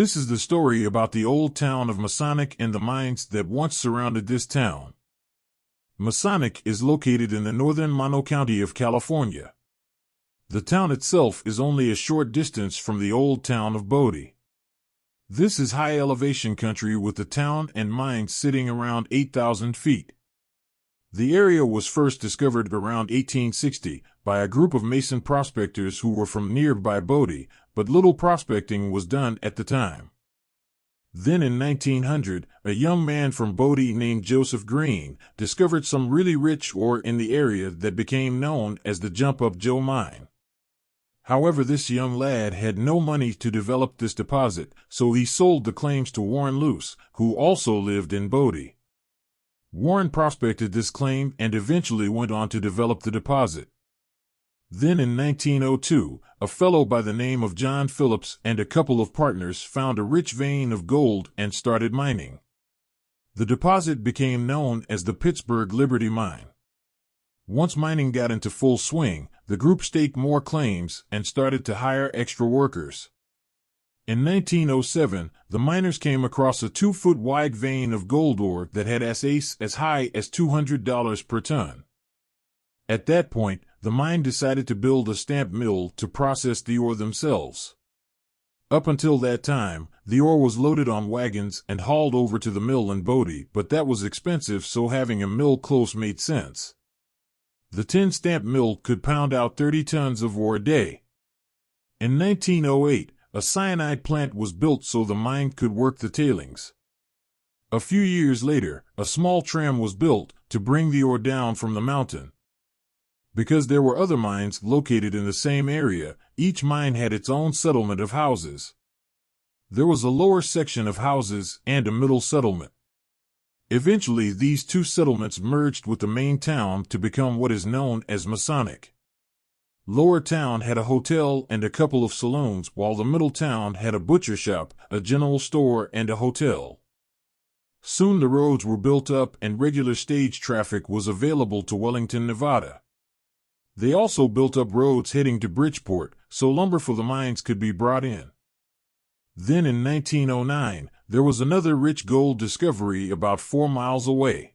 This is the story about the old town of Masonic and the mines that once surrounded this town. Masonic is located in the northern Mono County of California. The town itself is only a short distance from the old town of Bodie. This is high elevation country with the town and mines sitting around 8,000 feet. The area was first discovered around 1860 by a group of Mason prospectors who were from nearby Bodie, but little prospecting was done at the time. Then in 1900, a young man from Bodie named Joseph Green discovered some really rich ore in the area that became known as the Jump Up Joe Mine. However, this young lad had no money to develop this deposit, so he sold the claims to Warren Luce, who also lived in Bodie. Warren prospected this claim and eventually went on to develop the deposit. Then in 1902, a fellow by the name of John Phillips and a couple of partners found a rich vein of gold and started mining. The deposit became known as the Pittsburgh Liberty Mine. Once mining got into full swing, the group staked more claims and started to hire extra workers. In 1907, the miners came across a 2-foot wide vein of gold ore that had as high as $200 per ton. At that point, the mine decided to build a stamp mill to process the ore themselves. Up until that time, the ore was loaded on wagons and hauled over to the mill in Bodie, but that was expensive, so having a mill close made sense. The tin stamp mill could pound out 30 tons of ore a day. In 1908, a cyanide plant was built so the mine could work the tailings. A few years later, a small tram was built to bring the ore down from the mountain. Because there were other mines located in the same area, each mine had its own settlement of houses. There was a lower section of houses and a middle settlement. Eventually, these two settlements merged with the main town to become what is known as Masonic. Lower Town had a hotel and a couple of saloons, while the Middle Town had a butcher shop, a general store, and a hotel. Soon the roads were built up and regular stage traffic was available to Wellington, Nevada. They also built up roads heading to Bridgeport, so lumber for the mines could be brought in. Then in 1909, there was another rich gold discovery about 4 miles away.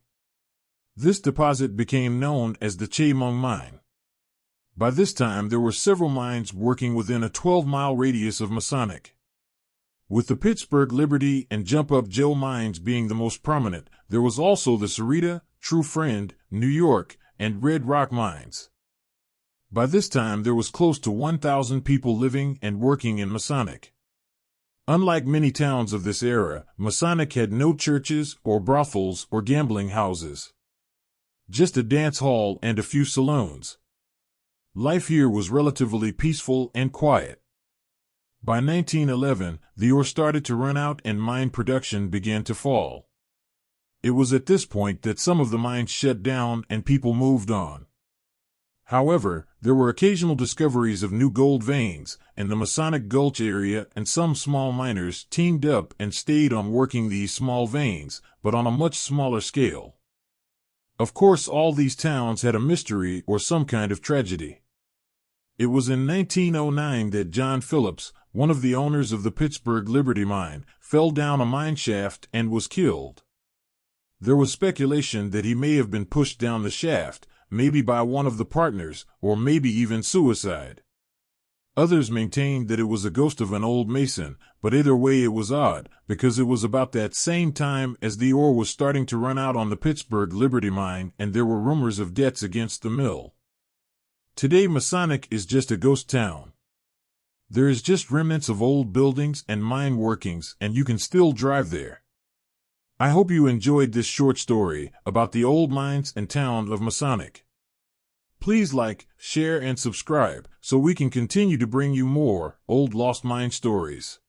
This deposit became known as the Chemung Mine. By this time, there were several mines working within a 12-mile radius of Masonic. With the Pittsburgh Liberty and Jump Up Joe mines being the most prominent, there was also the Sarita, True Friend, New York, and Red Rock mines. By this time, there was close to 1,000 people living and working in Masonic. Unlike many towns of this era, Masonic had no churches or brothels or gambling houses. Just a dance hall and a few saloons. Life here was relatively peaceful and quiet. By 1911, the ore started to run out and mine production began to fall. It was at this point that some of the mines shut down and people moved on. However, there were occasional discoveries of new gold veins, and the Masonic Gulch area and some small miners teamed up and stayed on working these small veins, but on a much smaller scale. Of course, all these towns had a mystery or some kind of tragedy. It was in 1909 that John Phillips, one of the owners of the Pittsburgh Liberty Mine, fell down a mine shaft and was killed. There was speculation that he may have been pushed down the shaft, maybe by one of the partners, or maybe even suicide. Others maintained that it was a ghost of an old Mason, but either way it was odd, because it was about that same time as the ore was starting to run out on the Pittsburgh Liberty Mine and there were rumors of debts against the mill. Today Masonic is just a ghost town. There is just remnants of old buildings and mine workings, and you can still drive there. I hope you enjoyed this short story about the old mines and town of Masonic. Please like, share, and subscribe so we can continue to bring you more old lost mine stories.